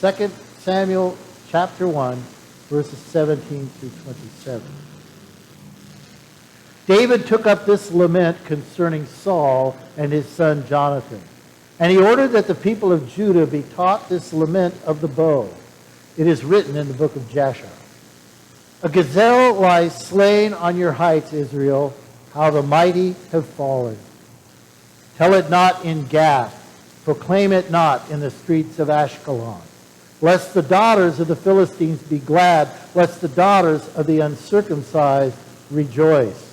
2 Samuel chapter 1, verses 17 through 27. David took up this lament concerning Saul and his son Jonathan. And he ordered that the people of Judah be taught this lament of the bow. It is written in the book of Jasher. A gazelle lies slain on your heights, Israel, how the mighty have fallen. Tell it not in Gath, proclaim it not in the streets of Ashkelon, lest the daughters of the Philistines be glad, lest the daughters of the uncircumcised rejoice.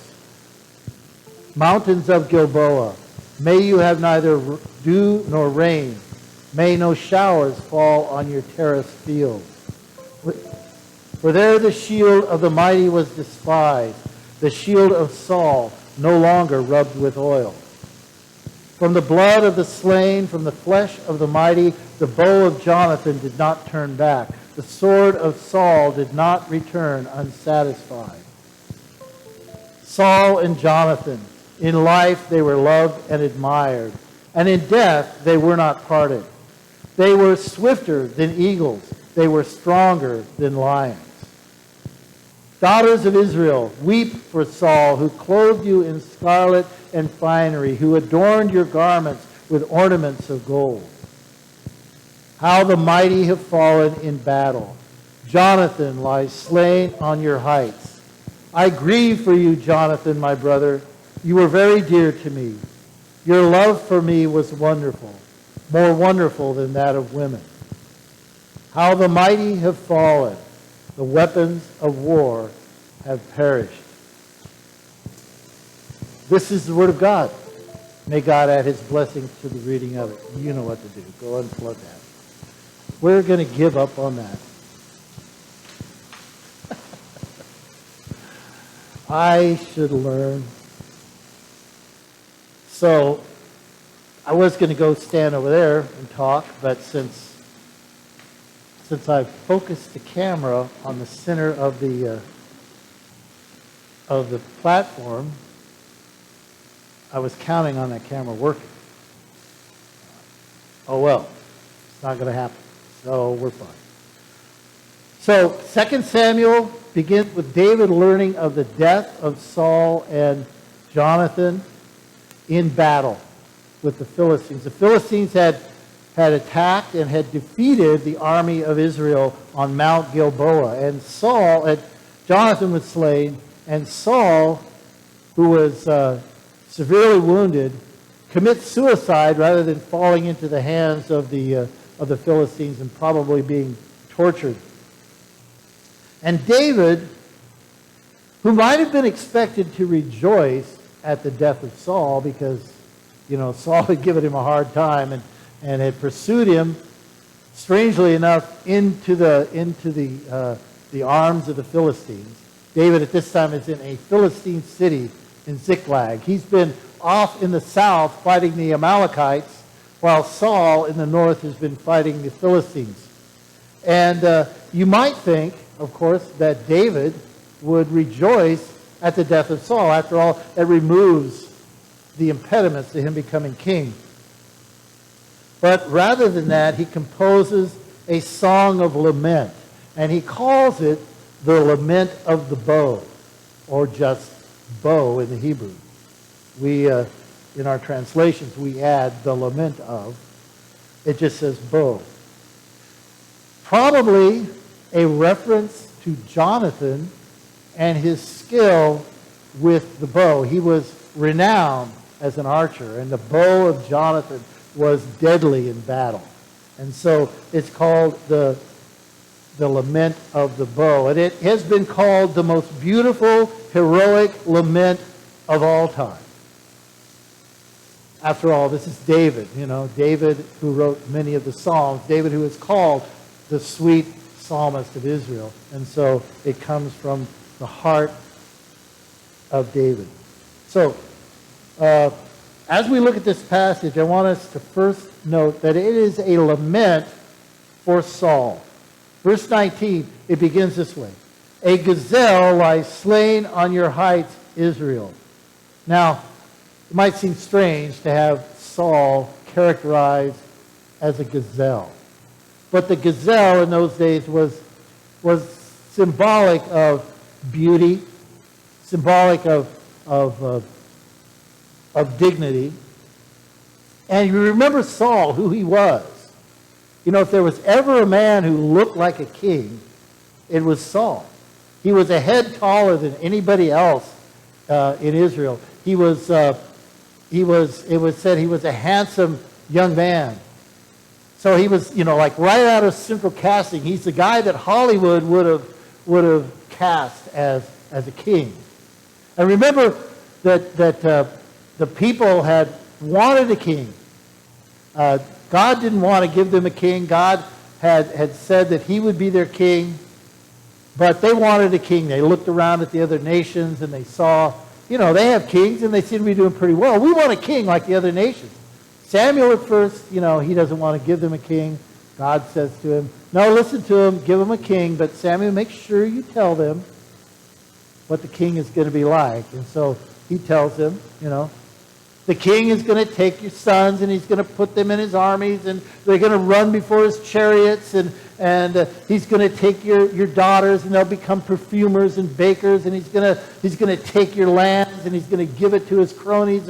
Mountains of Gilboa, may you have neither dew nor rain. May no showers fall on your terraced fields. For there the shield of the mighty was despised, the shield of Saul no longer rubbed with oil. From the blood of the slain, from the flesh of the mighty, the bow of Jonathan did not turn back. The sword of Saul did not return unsatisfied. Saul and Jonathan, in life they were loved and admired, and in death they were not parted. They were swifter than eagles. They were stronger than lions. Daughters of Israel, weep for Saul, who clothed you in scarlet and finery, who adorned your garments with ornaments of gold. How the mighty have fallen in battle. Jonathan lies slain on your heights. I grieve for you, Jonathan, my brother. You were very dear to me. Your love for me was wonderful, more wonderful than that of women. How the mighty have fallen. The weapons of war have perished. This is the word of God. May God add his blessings to the reading of it. You know what to do. Go unplug that. We're going to give up on that. I should learn. So, I was going to go stand over there and talk, but since I've focused the camera on the center of the platform, I was counting on that camera working. Oh well, it's not going to happen. So we're fine. So 2 Samuel begins with David learning of the death of Saul and Jonathan in battle with the Philistines. The Philistines had attacked and had defeated the army of Israel on Mount Gilboa. And Jonathan was slain, and Saul, who was severely wounded, commits suicide rather than falling into the hands of the Philistines and probably being tortured. And David, who might have been expected to rejoice at the death of Saul because, Saul had given him a hard time and had pursued him, strangely enough, into the arms of the Philistines. David at this time is in a Philistine city in Ziklag. He's been off in the south fighting the Amalekites, while Saul in the north has been fighting the Philistines. And you might think, of course, that David would rejoice at the death of Saul. After all, that removes the impediments to him becoming king. But rather than that, he composes a song of lament, and he calls it the Lament of the Bow, or just bow in the Hebrew. We, in our translations, we add the lament of. It just says bow. Probably a reference to Jonathan and his skill with the bow. He was renowned as an archer, and the bow of Jonathan was deadly in battle. And so it's called the Lament of the Bow. And it has been called the most beautiful, heroic lament of all time. After all, this is David, David who wrote many of the Psalms, David who is called the sweet psalmist of Israel. And so it comes from the heart of David. So, as we look at this passage, I want us to first note that it is a lament for Saul. Verse 19, it begins this way. A gazelle lies slain on your heights, Israel. Now, it might seem strange to have Saul characterized as a gazelle. But the gazelle in those days was symbolic of beauty, symbolic of dignity. And you remember Saul, who he was. You know, if there was ever a man who looked like a king, it was Saul. He was a head taller than anybody else in Israel. It was said he was a handsome young man. So he was, you know, like right out of central casting. He's the guy that Hollywood would have cast as a king. And remember that the people had wanted a king. God didn't want to give them a king. God had said that he would be their king. But they wanted a king. They looked around at the other nations and they saw, you know, they have kings and they seem to be doing pretty well. We want a king like the other nations. Samuel at first, you know, he doesn't want to give them a king. God says to him, no, listen to him, give them a king. But Samuel, make sure you tell them what the king is going to be like. And so he tells them, you know, the king is going to take your sons and he's going to put them in his armies and they're going to run before his chariots and he's going to take your daughters and they'll become perfumers and bakers and he's going to take your lands and he's going to give it to his cronies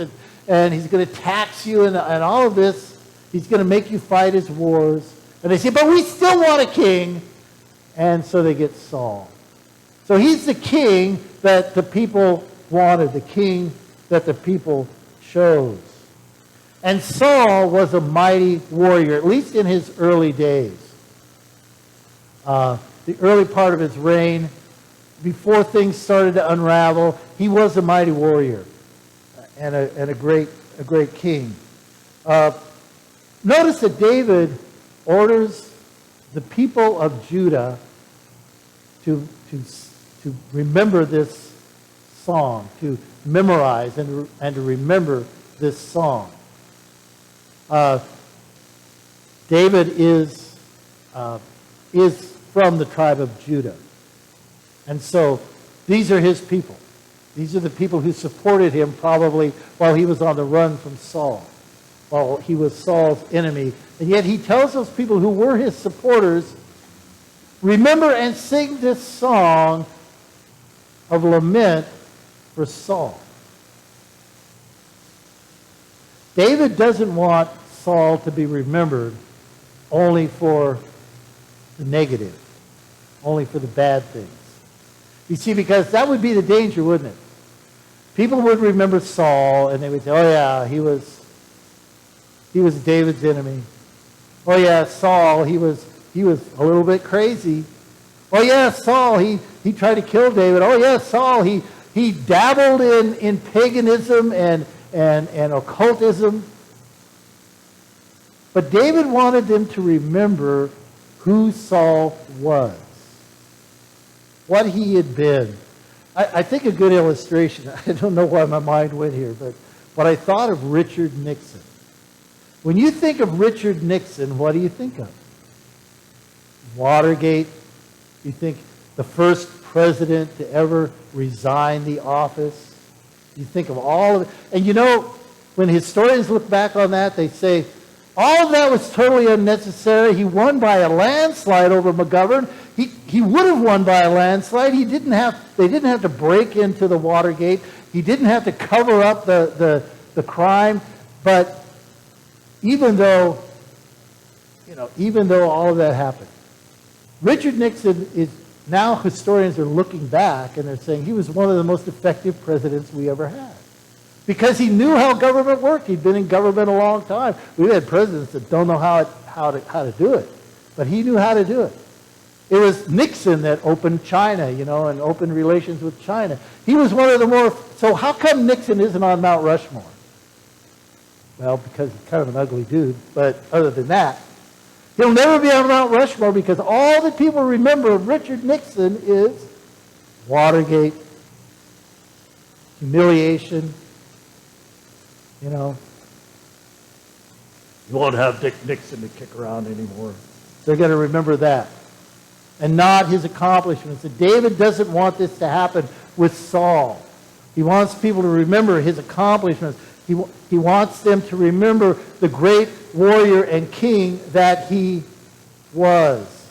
and he's going to tax you and all of this. He's going to make you fight his wars. And they say, but we still want a king. And so they get Saul. So he's the king that the people wanted, the king that the people chose. And Saul was a mighty warrior, at least in his early days. The early part of his reign, before things started to unravel, he was a mighty warrior and a great king. Notice that David orders the people of Judah to remember this song, to memorize and to remember this song. David is from the tribe of Judah. And so these are his people. These are the people who supported him probably while he was on the run from Saul, while he was Saul's enemy. And yet he tells those people who were his supporters, remember and sing this song of lament for Saul. David doesn't want Saul to be remembered only for the negative, only for the bad things. You see, because that would be the danger, wouldn't it? People would remember Saul and they would say, oh yeah, he was David's enemy. Oh yeah, Saul, he was a little bit crazy. Oh yeah, Saul, he tried to kill David. Oh yeah, Saul, he dabbled in paganism and occultism. But David wanted them to remember who Saul was, what he had been. I think a good illustration, I don't know why my mind went here, but I thought of Richard Nixon. When you think of Richard Nixon, what do you think of? Watergate. You think the first president to ever resign the office. You think of all of it. And you know, when historians look back on that, they say, all of that was totally unnecessary. He won by a landslide over McGovern. He would have won by a landslide. They didn't have to break into the Watergate. He didn't have to cover up the crime. But even though all of that happened, Richard Nixon is now, historians are looking back and they're saying he was one of the most effective presidents we ever had. Because he knew how government worked. He'd been in government a long time. We've had presidents that don't know how to do it. But he knew how to do it. It was Nixon that opened China, and opened relations with China. He was one of the more... So how come Nixon isn't on Mount Rushmore? Well, because he's kind of an ugly dude. But other than that, he'll never be on Mount Rushmore because all that people remember of Richard Nixon is Watergate, humiliation. You won't have Dick Nixon to kick around anymore. They're going to remember that. And not his accomplishments. And David doesn't want this to happen with Saul. He wants people to remember his accomplishments. He wants them to remember the great warrior and king that he was.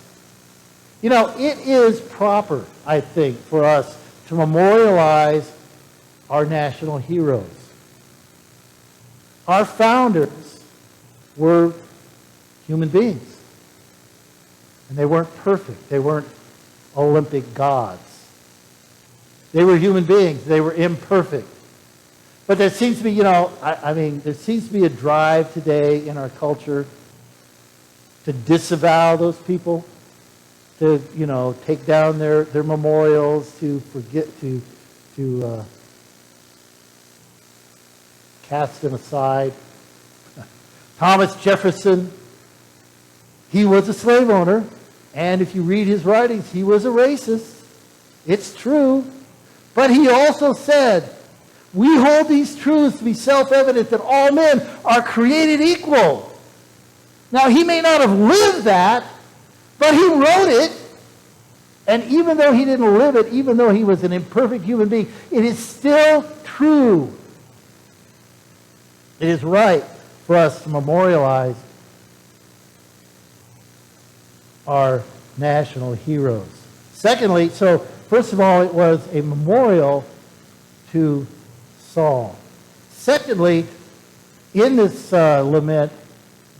You know, it is proper, I think, for us to memorialize our national heroes. Our founders were human beings. And they weren't perfect. They weren't Olympic gods. They were human beings. They were imperfect. But there seems to be, there seems to be a drive today in our culture to disavow those people, to, take down their memorials, to forget, to cast them aside. Thomas Jefferson, he was a slave owner, and if you read his writings, he was a racist. It's true. But he also said, we hold these truths to be self-evident that all men are created equal. Now, he may not have lived that, but he wrote it. And even though he didn't live it, even though he was an imperfect human being, it is still true. It is right for us to memorialize our national heroes. Secondly, so first of all, it was a memorial to Saul. Secondly, in this lament,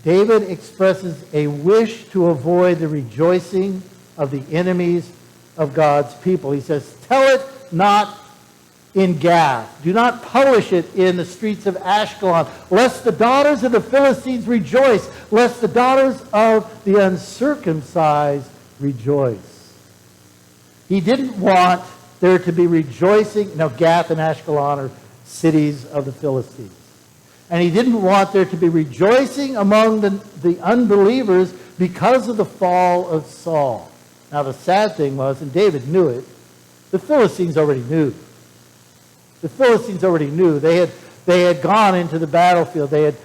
David expresses a wish to avoid the rejoicing of the enemies of God's people. He says, tell it not in Gath. Do not publish it in the streets of Ashkelon, lest the daughters of the Philistines rejoice, lest the daughters of the uncircumcised rejoice. He didn't want there to be rejoicing. Now, Gath and Ashkelon are cities of the Philistines. And he didn't want there to be rejoicing among the unbelievers because of the fall of Saul. Now, the sad thing was, and David knew it, the Philistines already knew. The Philistines already knew. They had gone into the battlefield. They had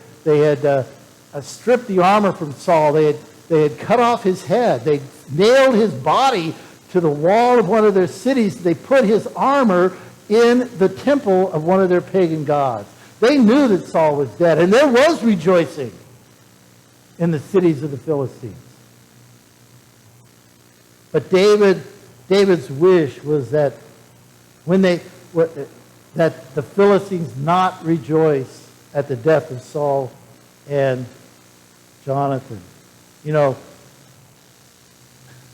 stripped the armor from Saul. They had cut off his head. They nailed his body to the wall of one of their cities. They put his armor in the temple of one of their pagan gods. They knew that Saul was dead, and there was rejoicing in the cities of the Philistines. But David's wish was that that the Philistines not rejoice at the death of Saul and Jonathan. You know,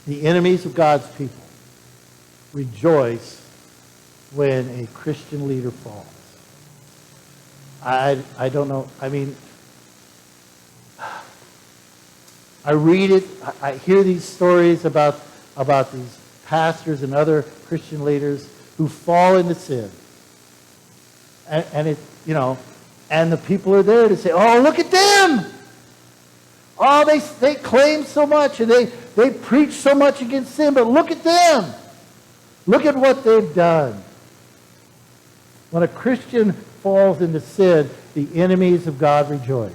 the enemies of God's people rejoice when a Christian leader falls. I don't know. I mean, I read it. I hear these stories about these pastors and other Christian leaders who fall into sin. And it, and the people are there to say, oh, look at them. Oh, they claim so much and they preach so much against sin, but look at them. Look at what they've done. When a Christian falls into sin, the enemies of God rejoice.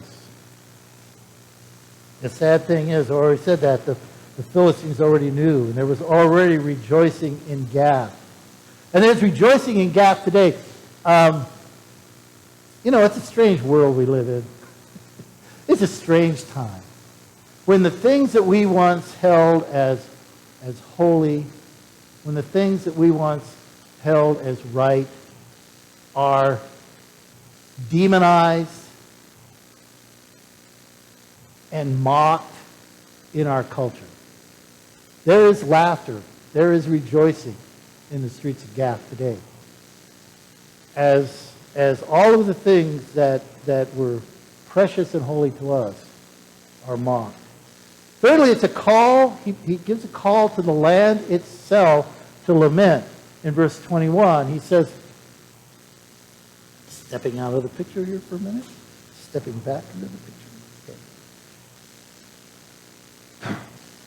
The sad thing is, I already said that, the Philistines already knew, and there was already rejoicing in Gath. And there's rejoicing in Gath today. It's a strange world we live in. It's a strange time. When the things that we once held as holy, when the things that we once held as right are demonized and mocked in our culture. There is laughter. There is rejoicing in the streets of Gath today. As all of the things that were precious and holy to us are mocked. Thirdly, it's a call. He gives a call to the land itself to lament. In verse 21, he says, stepping out of the picture here for a minute, stepping back into the picture. Okay.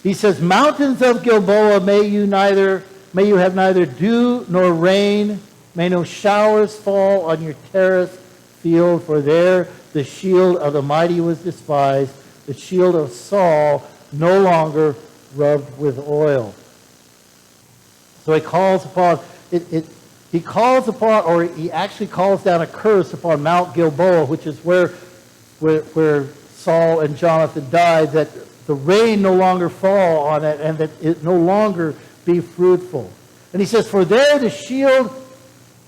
He says, mountains of Gilboa, may you have neither dew nor rain, may no showers fall on your terrace field, for there the shield of the mighty was despised, the shield of Saul no longer rubbed with oil. So he calls upon he actually calls down a curse upon Mount Gilboa, which is where Saul and Jonathan died, that the rain no longer fall on it, and that it no longer be fruitful. And he says, for there the shield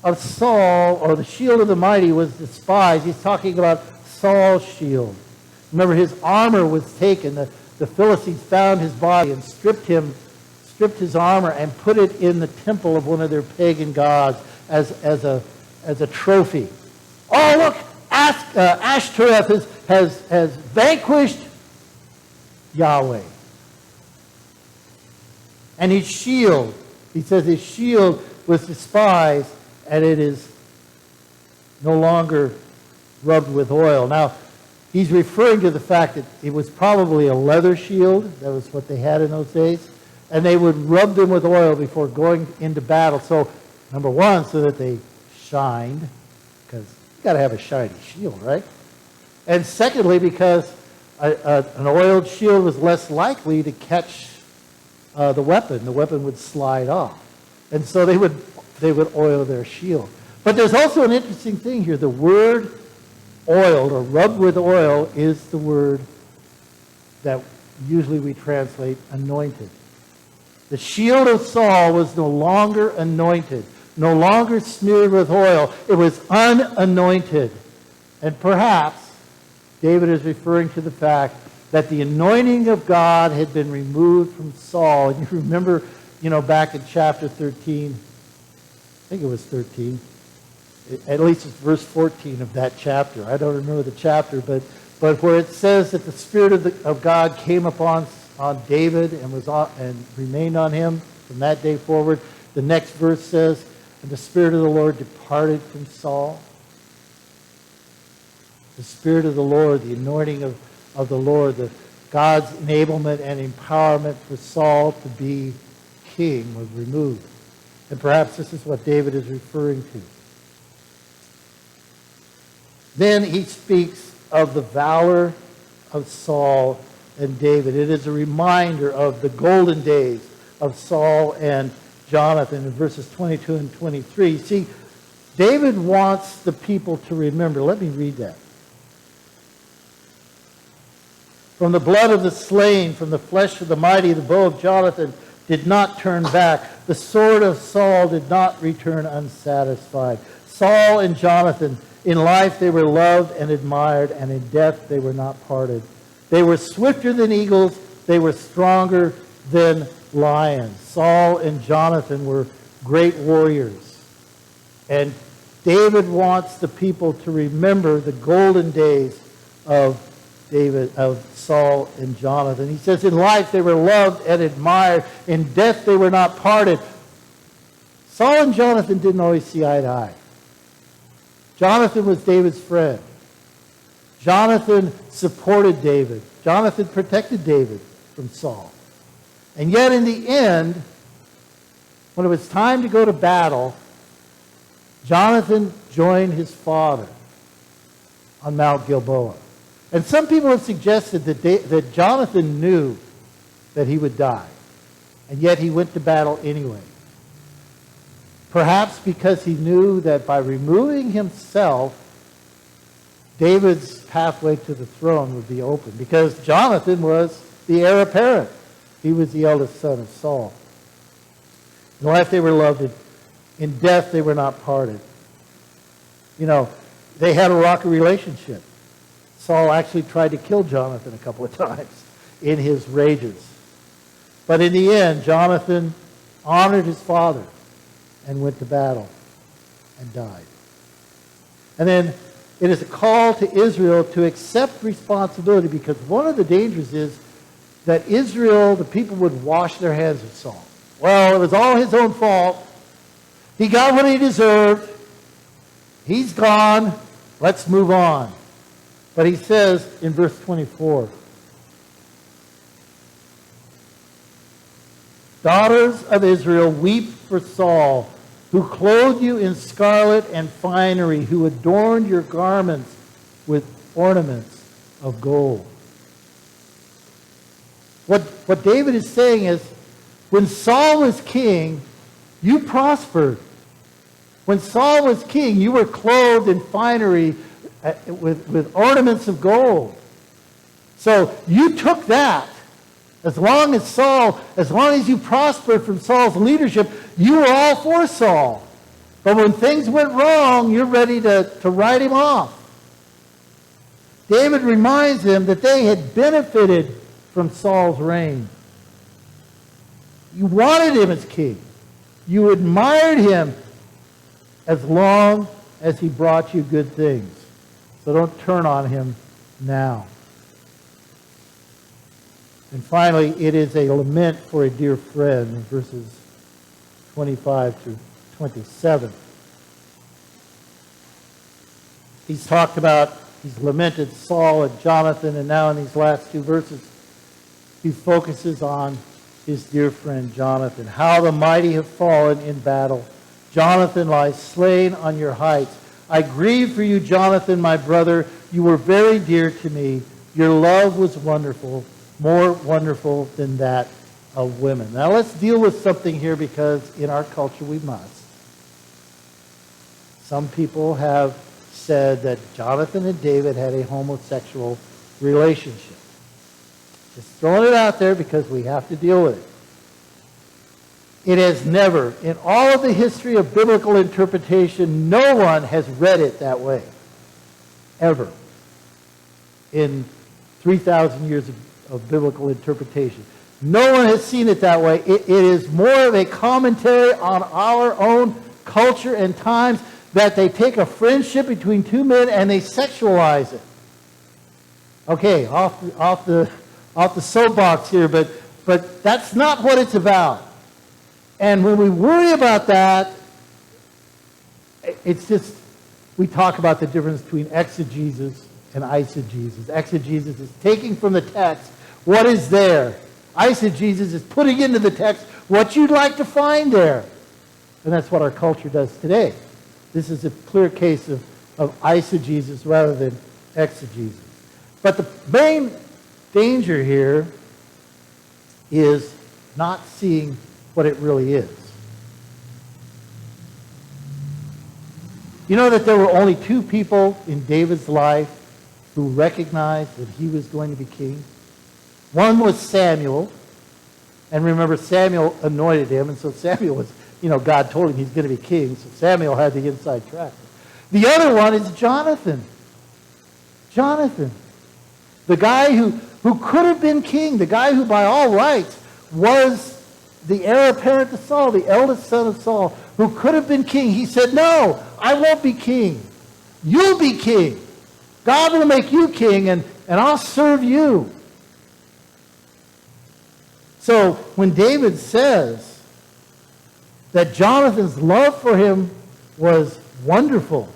of Saul, or the shield of the mighty, was despised. He's talking about Saul's shield. Remember, his armor was taken. The Philistines found his body and stripped his armor and put it in the temple of one of their pagan gods as a trophy. Oh, look, Ashtoreth has vanquished Yahweh. And his shield, he says his shield was despised, and it is no longer rubbed with oil. Now, he's referring to the fact that it was probably a leather shield. That was what they had in those days. And they would rub them with oil before going into battle. So, number one, so that they shined, because you got to have a shiny shield, right? And secondly, because an oiled shield was less likely to catch the weapon. The weapon would slide off. And so they would oil their shield. But there's also an interesting thing here. The word oiled or rubbed with oil is the word that usually we translate anointed. The shield of Saul was no longer anointed, no longer smeared with oil. It was unanointed. And perhaps David is referring to the fact that the anointing of God had been removed from Saul. And you remember, back in chapter 13, I think it was 13, at least it's verse 14 of that chapter. I don't remember the chapter, but where it says that the Spirit of God came upon David and remained on him from that day forward. The next verse says, and the Spirit of the Lord departed from Saul. The Spirit of the Lord, the anointing of the Lord, God's enablement and empowerment for Saul to be king was removed. And perhaps this is what David is referring to. Then he speaks of the valor of Saul and David. It is a reminder of the golden days of Saul and Jonathan in verses 22 and 23. See, David wants the people to remember. Let me read that. From the blood of the slain, from the flesh of the mighty, the bow of Jonathan did not turn back. The sword of Saul did not return unsatisfied. Saul and Jonathan, in life they were loved and admired, and in death they were not parted. They were swifter than eagles. They were stronger than lions. Saul and Jonathan were great warriors. And David wants the people to remember the golden days of Saul and Jonathan. He says, in life they were loved and admired. In death they were not parted. Saul and Jonathan didn't always see eye to eye. Jonathan was David's friend. Jonathan supported David. Jonathan protected David from Saul. And yet in the end, when it was time to go to battle, Jonathan joined his father on Mount Gilboa. And some people have suggested that Jonathan knew that he would die, and yet he went to battle anyway. Perhaps because he knew that by removing himself, David's pathway to the throne would be open, because Jonathan was the heir apparent. He was the eldest son of Saul. In life they were loved. In death they were not parted. They had a rocky relationship. Saul actually tried to kill Jonathan a couple of times in his rages. But in the end, Jonathan honored his father and went to battle and died. And then it is a call to Israel to accept responsibility, because one of the dangers is that Israel, the people, would wash their hands of Saul. Well, it was all his own fault. He got what he deserved. He's gone. Let's move on. But he says in verse 24, daughters of Israel, weep for Saul, who clothed you in scarlet and finery, who adorned your garments with ornaments of gold. What David is saying is, when Saul was king, you prospered. When Saul was king, you were clothed in finery with ornaments of gold. So you took that As long as you prospered from Saul's leadership, you were all for Saul. But when things went wrong, you're ready to write him off. David reminds them that they had benefited from Saul's reign. You wanted him as king. You admired him as long as he brought you good things. So don't turn on him now. And finally, it is a lament for a dear friend in verses 25 through 27. He's lamented Saul and Jonathan, and now in these last two verses, he focuses on his dear friend Jonathan. How the mighty have fallen in battle. Jonathan lies slain on your heights. I grieve for you, Jonathan, my brother. You were very dear to me. Your love was wonderful, more wonderful than that of women. Now let's deal with something here, because in our culture we must. Some people have said that Jonathan and David had a homosexual relationship. Just throwing it out there because we have to deal with it. It has never, in all of the history of biblical interpretation, no one has read it that way. Ever. In 3,000 years of biblical interpretation. No one has seen it that way. It is more of a commentary on our own culture and times, that they take a friendship between two men and they sexualize it. Okay, off the soapbox here, but that's not what it's about. And when we worry about that, it's just, we talk about the difference between exegesis and eisegesis. Exegesis is taking from the text what is there. Eisegesis is putting into the text what you'd like to find there. And that's what our culture does today. This is a clear case of eisegesis rather than exegesis. But the main danger here is not seeing what it really is. You know that there were only two people in David's life who recognized that he was going to be king? One was Samuel. And remember, Samuel anointed him, and so Samuel was, God told him he's going to be king, so Samuel had the inside track. The other one is Jonathan. Jonathan. The guy who could have been king, the guy who by all rights was the heir apparent to Saul, the eldest son of Saul, who could have been king. He said, no, I won't be king. You'll be king. God will make you king, and I'll serve you. So when David says that Jonathan's love for him was wonderful,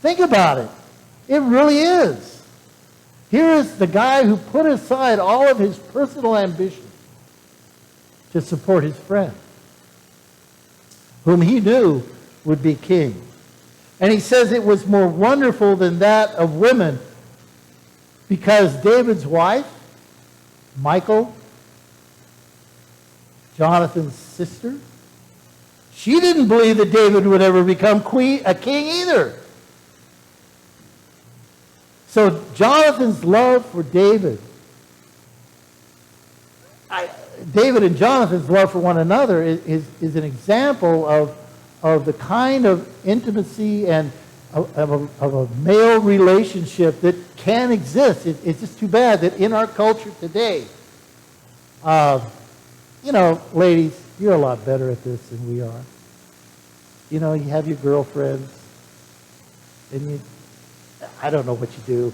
think about it. It really is. Here is the guy who put aside all of his personal ambition to support his friend, whom he knew would be king. And he says it was more wonderful than that of women, because David's wife, Michal, Jonathan's sister, she didn't believe that David would ever become a king either. So Jonathan's love for David, David and Jonathan's love for one another is an example of the kind of intimacy and of a male relationship that can exist. It's just too bad that in our culture today, ladies, you're a lot better at this than we are. You have your girlfriends, and I don't know what you do.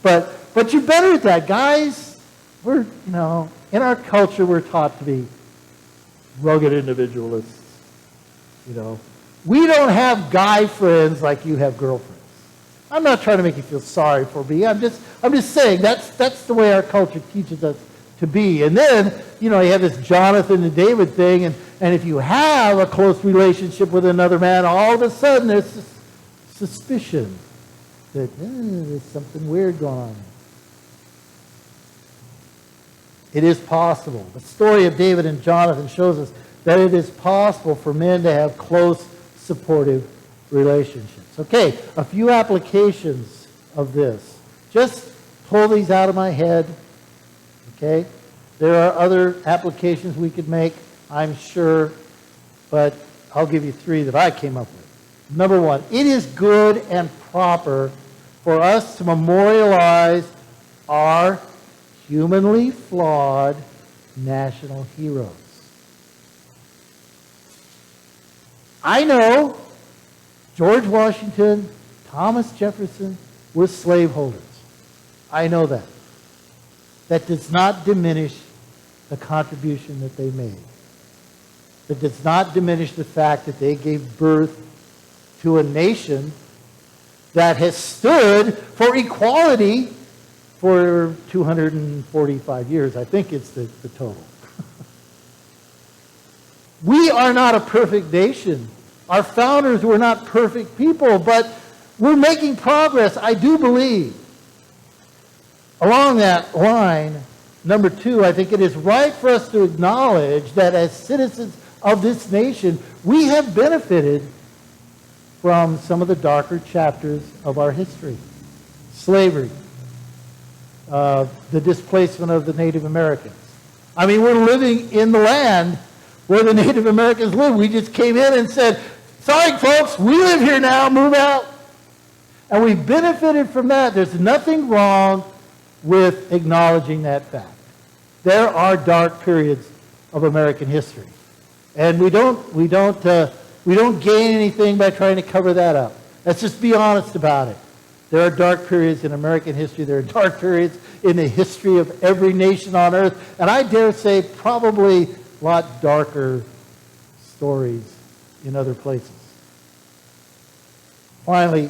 but you're better at that. Guys, we're, in our culture, we're taught to be rugged individualists. We don't have guy friends like you have girlfriends. I'm not trying to make you feel sorry for me. I'm just saying that's the way our culture teaches us to be. And then, you have this Jonathan and David thing, and if you have a close relationship with another man, all of a sudden there's this suspicion that there's something weird going on. It is possible. The story of David and Jonathan shows us that it is possible for men to have close, supportive relationships. Okay, a few applications of this. Just pull these out of my head. Okay? There are other applications we could make, I'm sure, but I'll give you three that I came up with. Number one, it is good and proper for us to memorialize our humanly flawed national heroes. I know George Washington, Thomas Jefferson were slaveholders. I know that. That does not diminish the contribution that they made. That does not diminish the fact that they gave birth to a nation that has stood for equality for 245 years. I think it's the total. We are not a perfect nation. Our founders were not perfect people, but we're making progress, I do believe. Along that line, number two, I think it is right for us to acknowledge that as citizens of this nation, we have benefited from some of the darker chapters of our history. Slavery, the displacement of the Native Americans. I mean, we're living in the land where the Native Americans live. We just came in and said, sorry folks, we live here now, move out. And we benefited from that. There's nothing wrong with acknowledging that fact. There are dark periods of American history. And we don't gain anything by trying to cover that up. Let's just be honest about it. There are dark periods in American history. There are dark periods in the history of every nation on earth. And I dare say probably a lot darker stories in other places. Finally,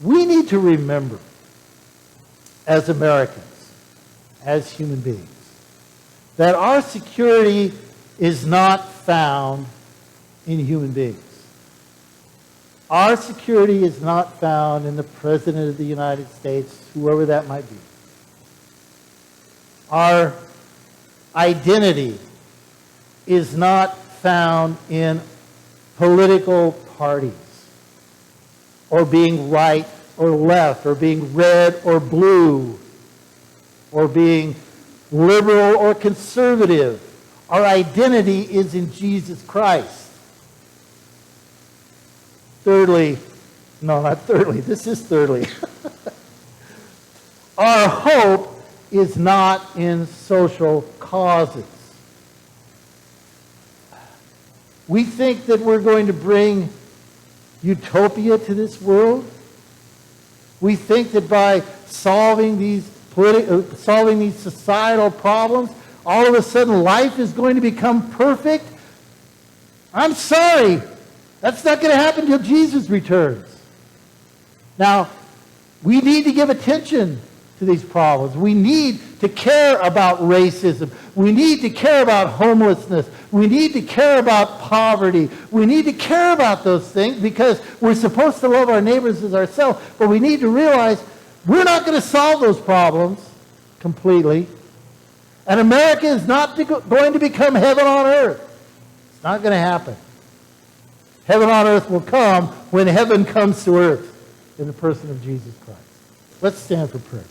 we need to remember as Americans, as human beings, that our security is not found in human beings. Our security is not found in the President of the United States, whoever that might be. Our identity is not found in political parties, or being right or left, or being red or blue, or being liberal or conservative. Our identity is in Jesus Christ. Thirdly, no, not thirdly, this is thirdly. Our hope is not in social causes. We think that we're going to bring utopia to this world. We think that by solving these societal problems, all of a sudden life is going to become perfect. I'm sorry. That's not going to happen until Jesus returns. Now, we need to give attention to these problems. We need to care about racism. We need to care about homelessness. We need to care about poverty. We need to care about those things because we're supposed to love our neighbors as ourselves. But we need to realize we're not going to solve those problems completely. And America is not going to become heaven on earth. It's not going to happen. Heaven on earth will come when heaven comes to earth in the person of Jesus Christ. Let's stand for prayer.